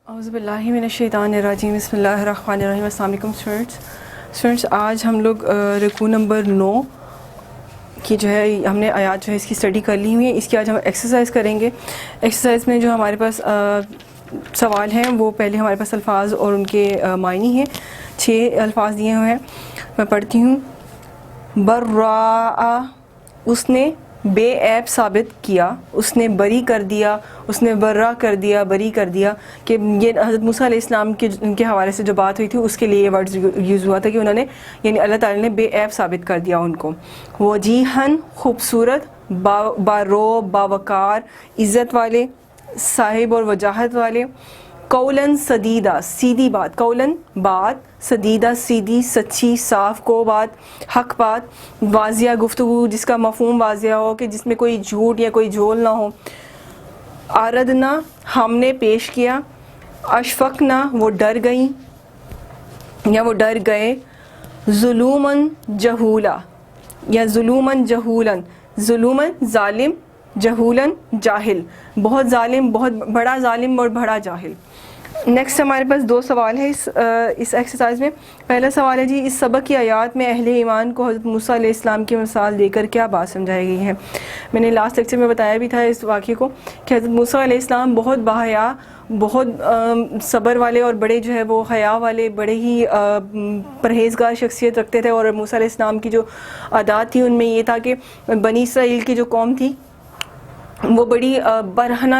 اعوذ باللہ من الشیطان الرجیم، بسم اللہ الرحمن الرحیم۔ السلام علیکم اسٹوڈنٹس، آج ہم لوگ رکوع نمبر 9 کی جو ہے ہم نے آیات جو ہے اس کی اسٹڈی کر لی ہوئی ہے۔ اس کی آج ہم ایکسرسائز کریں گے۔ ایکسرسائز میں جو ہمارے پاس سوال ہیں وہ پہلے ہمارے پاس الفاظ اور ان کے معنی ہیں۔ 6 الفاظ دیے ہوئے ہیں، میں پڑھتی ہوں۔ برا، اس نے بے عیب ثابت کیا، اس نے بری کر دیا، اس نے برا کر دیا، بری کر دیا، کہ یہ حضرت موسیٰ علیہ السلام کے حوالے سے جو بات ہوئی تھی اس کے لیے یہ ورڈز یوز ہوا تھا کہ انہوں نے یعنی اللہ تعالیٰ نے بے عیب ثابت کر دیا ان کو۔ وجیہن، خوبصورت، بارو، باوقار، عزت والے، صاحب اور وجاہت والے۔ قولاً سدیدہ، سیدھی بات، قولاً بات، سدیدہ سیدھی، سچی، صاف کو بات، حق بات، واضح گفتگو جس کا مفہوم واضح ہو، کہ جس میں کوئی جھوٹ یا کوئی جھول نہ ہو۔ آردنا، ہم نے پیش کیا۔ اشفقنا، وہ ڈر گئیں یا وہ ڈر گئے۔ ظلوماً جہولا یا ظلوماً جہولاً، ظلوماً ظالم، جہولاً جاہل، بہت ظالم، بہت بڑا ظالم اور بڑا جاہل۔ نیکسٹ ہمارے پاس 2 سوال ہے اس ایکسرسائز میں۔ پہلا سوال ہے جی، اس سبق کی آیات میں اہل ایمان کو حضرت موسیٰ علیہ السلام کی مثال دے کر کیا بات سمجھائی گئی ہے؟ میں نے لاسٹ لیکچر میں بتایا بھی تھا اس واقعے کو کہ حضرت موسیٰ علیہ السلام بہت باحیا، بہت صبر والے اور بڑے جو ہے وہ حیا والے، بڑے ہی پرہیزگار شخصیت رکھتے تھے، اور موسیٰ علیہ السلام کی جو عادات تھی ان میں یہ تھا کہ بنی اسرائیل کی جو قوم تھی وہ بڑی برہنہ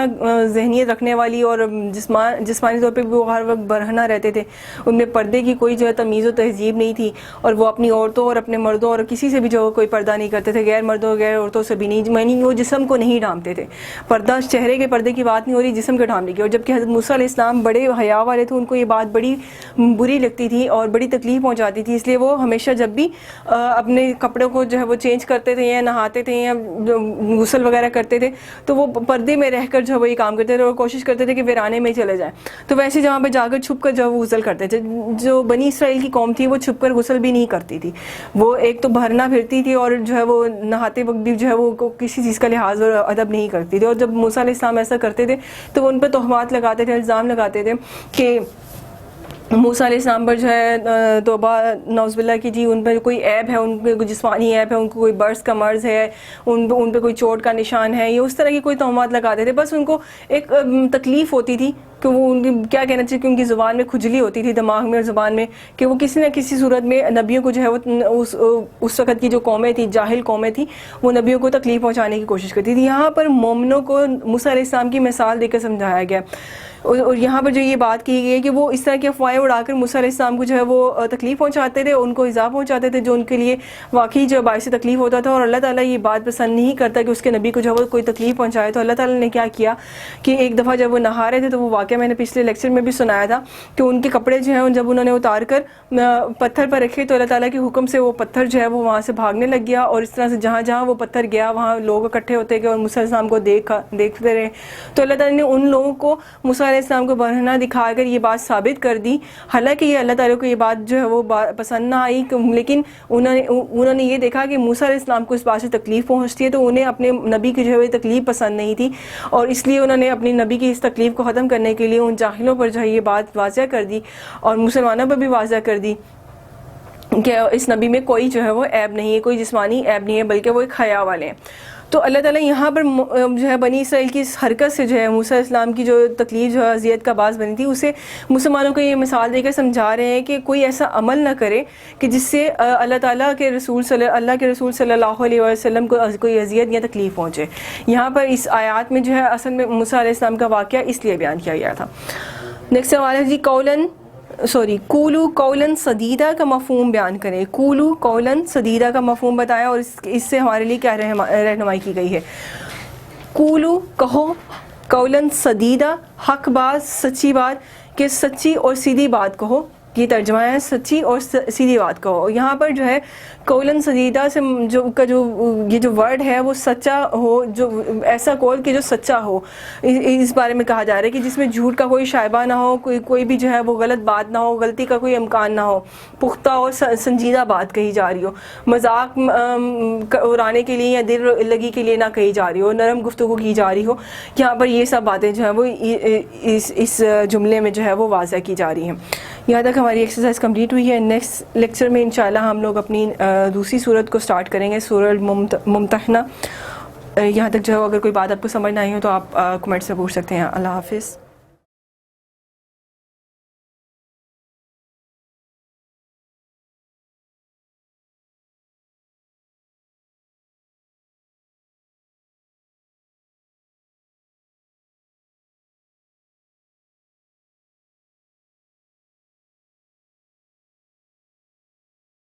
ذہنیت رکھنے والی اور جسمانی طور پہ بھی وہ ہر وقت برہنہ رہتے تھے۔ ان میں پردے کی کوئی جو ہے تمیز و تہذیب نہیں تھی، اور وہ اپنی عورتوں اور اپنے مردوں اور کسی سے بھی جو کوئی پردہ نہیں کرتے تھے، غیر مردوں غیر عورتوں سے بھی نہیں، یعنی وہ جسم کو نہیں ڈھانپتے تھے۔ پردہ چہرے کے پردے کی بات نہیں ہو رہی، جسم کے ڈھانپنے کی۔ اور جبکہ حضرت موسیٰ علیہ السلام بڑے حیا والے تھے، ان کو یہ بات بڑی بری لگتی تھی اور بڑی تکلیف پہنچاتی تھی، اس لیے وہ ہمیشہ جب بھی اپنے کپڑوں کو جو ہے وہ چینج کرتے تھے یا نہاتے تھے یا غسل وغیرہ کرتے تھے تو وہ پردے میں رہ کر جو ہے وہ یہ کام کرتے تھے اور کوشش کرتے تھے کہ ویرانے میں چلے جائیں۔ تو ویسے جہاں پہ جا کر چھپ کر جو ہے وہ غسل کرتے تھے۔ جو بنی اسرائیل کی قوم تھی وہ چھپ کر غسل بھی نہیں کرتی تھی، وہ ایک تو بھرنا پھرتی تھی اور جو ہے وہ نہاتے وقت بھی جو ہے وہ کسی چیز کا لحاظ اور ادب نہیں کرتی تھی۔ اور جب موسیٰ علیہ السلام ایسا کرتے تھے تو وہ ان پہ تہمات لگاتے تھے، الزام لگاتے تھے کہ موسیٰ علیہ السلام پر جو ہے توبہ نعوذ باللہ کی جی ان پہ کوئی عیب ہے، ان پہ کوئی جسمانی عیب ہے، ان کو کوئی برس کا مرض ہے، ان پہ کوئی چوٹ کا نشان ہے، یہ اس طرح کی کوئی تہمات لگاتے تھے۔ بس ان کو ایک تکلیف ہوتی تھی کہ وہ ان کی کیا کہنا چاہیے کہ ان کی زبان میں کھجلی ہوتی تھی، دماغ میں اور زبان میں، کہ وہ کسی نہ کسی صورت میں نبیوں کو جو ہے وہ اس وقت کی جو قومیں تھیں، جاہل قومیں تھیں، وہ نبیوں کو تکلیف پہنچانے کی کوشش کرتی تھی۔ یہاں پر مومنوں کو موسیٰ علیہ السلام کی مثال دے کر سمجھایا گیا، اور یہاں پر جو یہ بات کی گئی ہے کہ وہ اس طرح کی افواہیں اڑا کر موسیٰ علیہ السلام کو جو ہے وہ تکلیف پہنچاتے تھے، ان کو ایذا پہنچاتے تھے جو ان کے لیے واقعی جو باعث تکلیف ہوتا تھا، اور اللہ تعالیٰ یہ بات پسند نہیں کرتا کہ اس کے نبی کو جو ہے وہ کوئی تکلیف پہنچائے۔ تو اللہ تعالیٰ نے کیا کیا کہ ایک دفعہ جب وہ نہا رہے تھے تو وہ واقعہ میں نے پچھلے لیکچر میں بھی سنایا تھا کہ ان کے کپڑے جو ہیں جب انہوں نے اتار کر پتھر پر رکھے تو اللہ تعالیٰ کے حکم سے وہ پتھر جو ہے وہ وہاں سے بھاگنے لگ گیا، اور اس طرح سے جہاں جہاں وہ پتھر گیا وہاں لوگ اکٹھے ہوتے گئے اور موسیٰ علیہ السلام کو دیکھتے رہے۔ تو اللہ تعالیٰ نے ان لوگوں کو موسیٰ علیہ السلام کو برہنہ دکھا کر یہ بات ثابت کر دی، حالانکہ یہ اللہ تعالیٰ کو یہ بات جو ہے وہ پسند نہ آئی، لیکن انہوں نے یہ دیکھا کہ موسیٰ علیہ السلام کو اس بات سے تکلیف پہنچتی ہے، تو انہیں اپنے نبی کی جو ہے تکلیف پسند نہیں تھی، اور اس لیے انہوں نے اپنی نبی کی اس تکلیف کو ختم کرنے کے لیے ان جاہلوں پر جو ہے یہ بات واضح کر دی، اور مسلمانوں پر بھی واضح کر دی کہ اس نبی میں کوئی جو ہے وہ عیب نہیں ہے، کوئی جسمانی عیب نہیں ہے، بلکہ وہ ایک حیا والے ہیں۔ تو اللہ تعالیٰ یہاں پر جو ہے بنی اسرائیل کی اس حرکت سے جو ہے موسیٰ علیہ السلام کی جو تکلیف جو ہے اذیت کا باعث بنی تھی، اسے مسلمانوں کو یہ مثال دے کر سمجھا رہے ہیں کہ کوئی ایسا عمل نہ کرے کہ جس سے اللہ کے رسول صلی اللہ علیہ وسلم کو کوئی اذیت یا تکلیف پہنچے۔ یہاں پر اس آیات میں جو ہے اصل میں موسیٰ علیہ السلام کا واقعہ اس لیے بیان کیا گیا تھا۔ نیکسٹ سوال ہے جی، قولو قولاً سدیدہ کا مفہوم بیان کریں۔ قولو قولاً سدیدہ کا مفہوم بتایا اور اس سے ہمارے لیے کیا رہنمائی کی گئی ہے۔ قولو کہو، قولاً سدیدہ حق بات، سچی بات، کہ سچی اور سیدھی بات کہو۔ یہ ترجمہ ہے سچی اور سیدھی بات کہو. یہاں پر جو ہے قولاً سدیدہ سے جو کا جو یہ جو ورڈ ہے وہ سچا ہو, جو ایسا قول کہ جو سچا ہو, اس بارے میں کہا جا رہا ہے کہ جس میں جھوٹ کا کوئی شائبہ نہ ہو, کوئی بھی جو ہے وہ غلط بات نہ ہو, غلطی کا کوئی امکان نہ ہو, پختہ اور سنجیدہ بات کہی جا رہی ہو, مذاق اڑانے کے لیے یا دل لگی کے لیے نہ کہی جا رہی ہو, نرم گفتگو کی جا رہی ہو. یہاں پر یہ سب باتیں جو ہیں وہ اس جملے میں جو ہے وہ واضح کی جا رہی ہیں. یہاں تک ہماری ایکسرسائز کمپلیٹ ہوئی ہے. نیکسٹ لیکچر میں انشاءاللہ ہم لوگ اپنی دوسری صورت کو سٹارٹ کریں گے, سورہ ممتحنہ. یہاں تک جو ہے اگر کوئی بات آپ کو سمجھ نہ آئی ہو تو آپ کمنٹ سے پوچھ سکتے ہیں. اللہ حافظ.